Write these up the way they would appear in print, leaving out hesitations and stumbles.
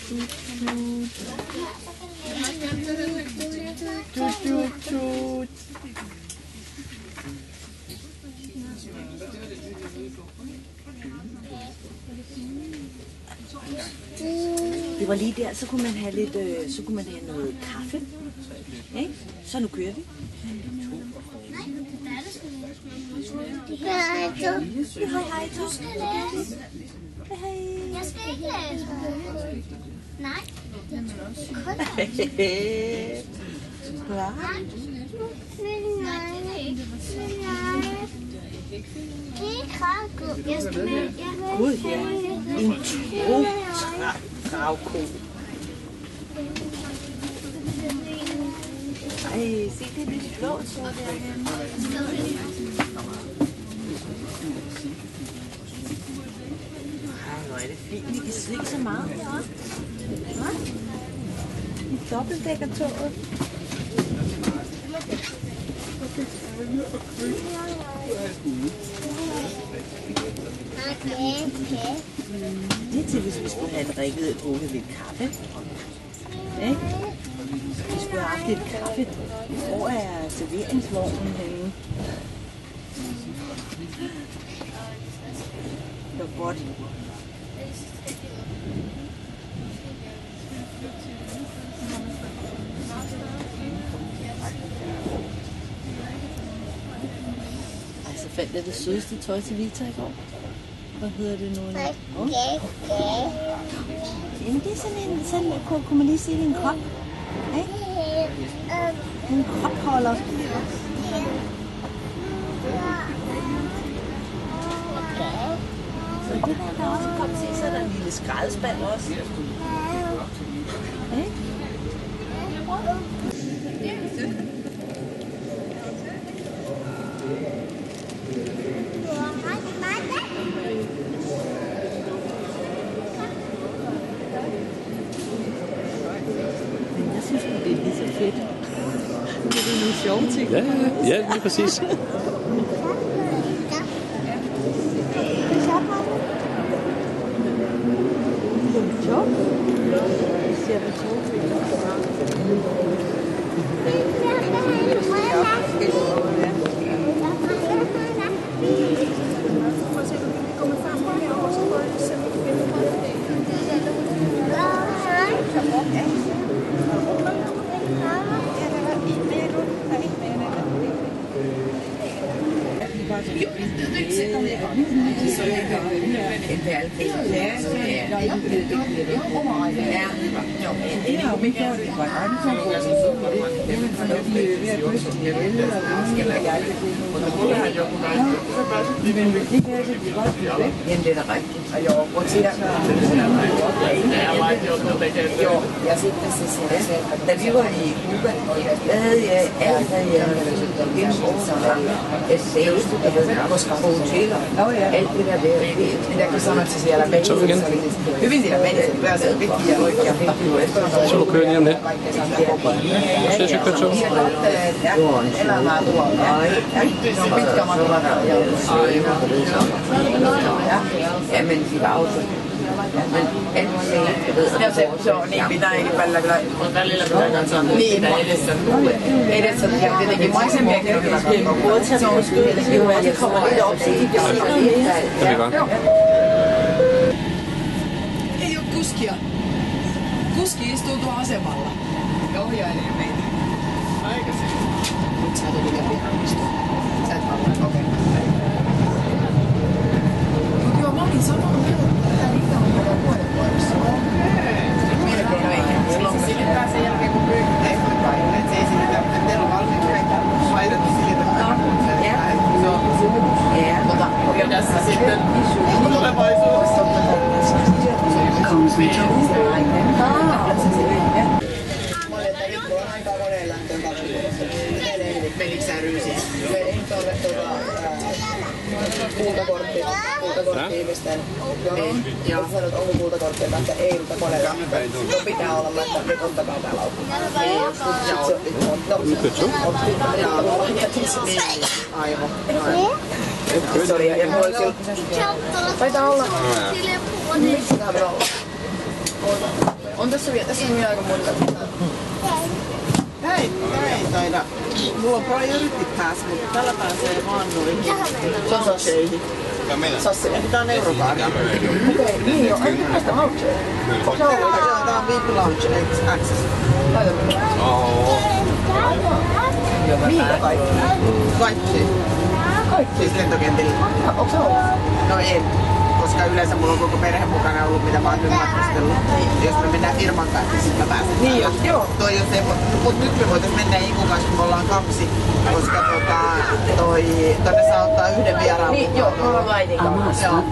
Det var lige der, så kunne man have lidt, så kunne man have noget kaffe. Okay? Så nu kører vi. Hej, hej. Du skal læse. Hej. Jeg skal ikke læse. Nej. Gud, ja. En travko. Ej, se det lidt flot, så derhenne. Ej, hvor er det fint. Vi kan se så meget heroppe. En dobbeltdækkertoget. Det er til, hvis vi skulle have drukket lidt kaffe. Ikke? Vi skulle have haft lidt kaffe. Hvor er serveringsvognen henne? Det var godt. Så fandt jeg det sødeste tøj til Vita i går. Hvad hedder det nu? Jamen det er sådan en, kunne man lige se det en krop? En kropholder. Så det der også kom til, så er der en lille skraldespand også. Jeg synes, det er lige så fedt. Det er nogle sjove ting. Ja, lige præcis. Jamen det er da rigtigt. Og jeg roterer. Jo, jeg har set det sidste. Da vi var i Cuba, der havde jeg på hoteller. Alt det der der kan somatisere la mente. Quindi la mente deve essere vecchia, noi che abbiamo Så kører lige om lidt. Så jeg kører tog. Ja, men de var jo se on niin pitää välillä kyllä niin edessä tietenkin maisemia se on kyllä det kommer lidt op til ei ole kuskia. Kuski istuu tuolla asemalla ja ohjailee meitä. Aikaisemmin. Nyt sä et ole vielä pihan istua. Sä et halua. Okei. Mut joo, mä olin samaa mieltä, että niitä on vielä vuoden vuodessa. Melkein ei. Silloin se silittää sen jälkeen, kun pyykki tehty paikalle. Et se ei silitä, että teillä on valmiiksi laitettu silitetään. Ja tässä sitten tulevaisuudessa. Menikö sä ryysiin? Menin tuolle kultakortti-ihmisten. Joo. Sä sanot, onko kultakorttia, että ei, mutta koneella. No pitää olla, että nyt ottakaa täällä auki. Aivan. Sori, ja mulla oli kyllä... Taitaa olla... Miksi tää voi olla? On tässä on aika monta. Hei, ei taida. Mulla on paljon yritti päässä, mutta tällä pääsee vaan noihin loungeihin. Sassille. Tää on eurokaaria. Okei, niin joo. Ei tästä loungea. Joo, tää on VIP Lounge Access. Mihinkä kaikki? Kaikki. Siis lentokentillä. Onko se ollut? No ei. Koska yleensä mulla on koko perhe mukana ollut, mitä mä oon nyt matkustellut. Jos me mennään firman kanssa, niin sit mä pääsen. Niin joo. Mut nyt me voitais mennä Ikun kanssa, kun me ollaan 2. Koska tonne saa ottaa 1 vieraan. Niin joo, me ollaan Lainin kanssa. Joo.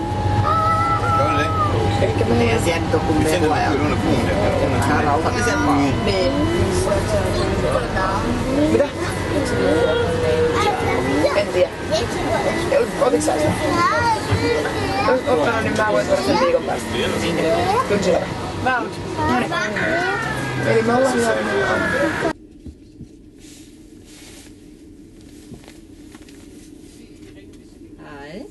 Elikkä me ei siellä nyt oo kun mehua ja vähän rauhallisen vaan. Niin. Mitä? En tiedä. Otitko sä sen? Ottanut, niin mä voin tuoda sen viikon päästä. Kyllä siellä. Mä oon. Eli me ollaan ihan Hej.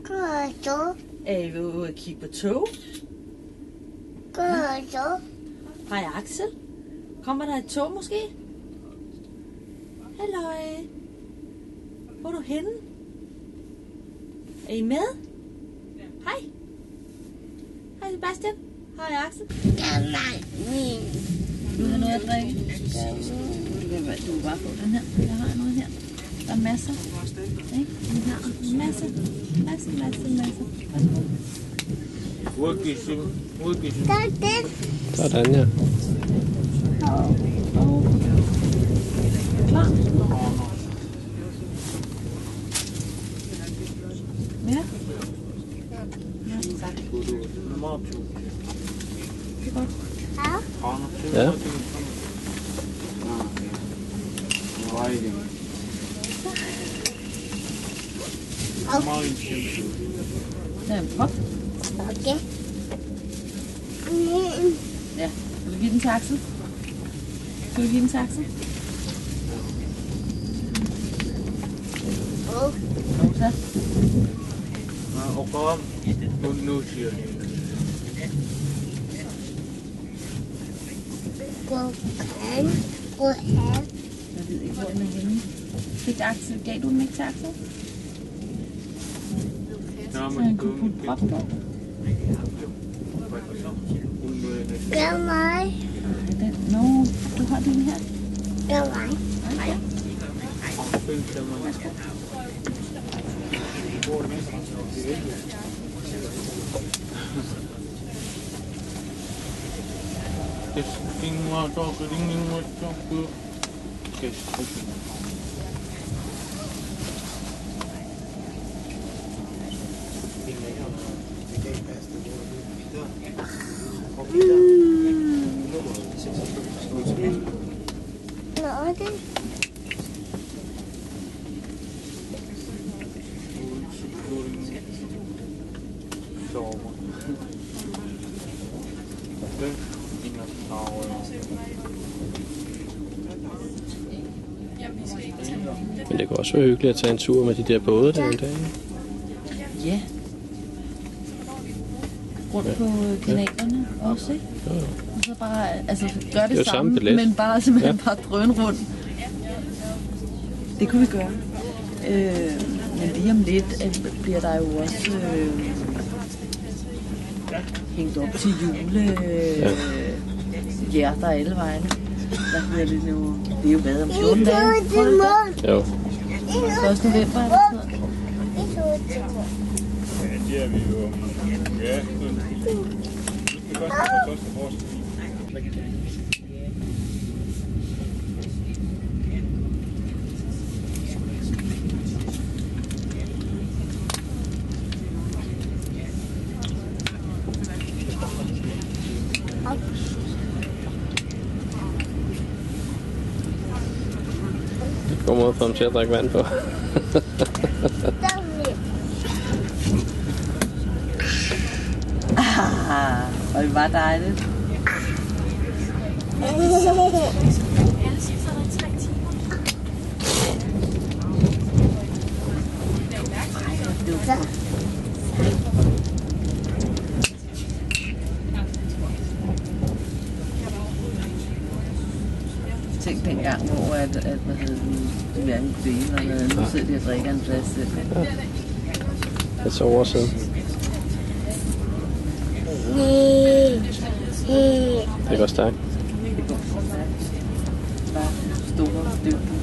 Goddag. Er vi ude at kigge på tog? Goddag. Hej Axel. Kommer der et tog måske? Halløj. Hvor er du henne? Er I med? Hej. Hej Sebastian. Hej Axel. Du har noget at drikke? Du kan bare få den her. Jeg har noget her. Der er masser. Ikke? Vi har masser. Sådan, ja. Klar? Mere? Ja, tak. Det er godt. Ja. Der er en pop. Okay. Ja. Vil du give den til Axel? Skal du give den til Axel? Så. Nu siger jeg. Jeg ved ikke, hvor den er henne. Fik Axel, gav du den ikke til Axel? Så han kunne putte prop på. Gør mig. Nå, du har den her. Gør mig. Ja. Nå, det. Men det kan også være hyggeligt at tage en tur med de der både der en dag. Ja. Rundt på kanalerne også, ikke? Jo, jo. Og så bare, altså gør det jo samme, billet. men bare simpelthen bare drøn rundt. Det kunne vi gøre. Men lige om lidt bliver der jo også hængt op til jule hjerter alle vegne. Hvad hedder det nu? Det er jo hvad om 14 dage? Jo. 1. november er det snart. Ja, det er vi jo. Ja, det første vores. God måde at få dem til at drikke vand på. Og det var dejligt. hvad hedder det, hverken kunne dele eller noget. Nu sidder de og drikker en plads selv. Jeg så over siden. Det går stærkt. Bare store stykker.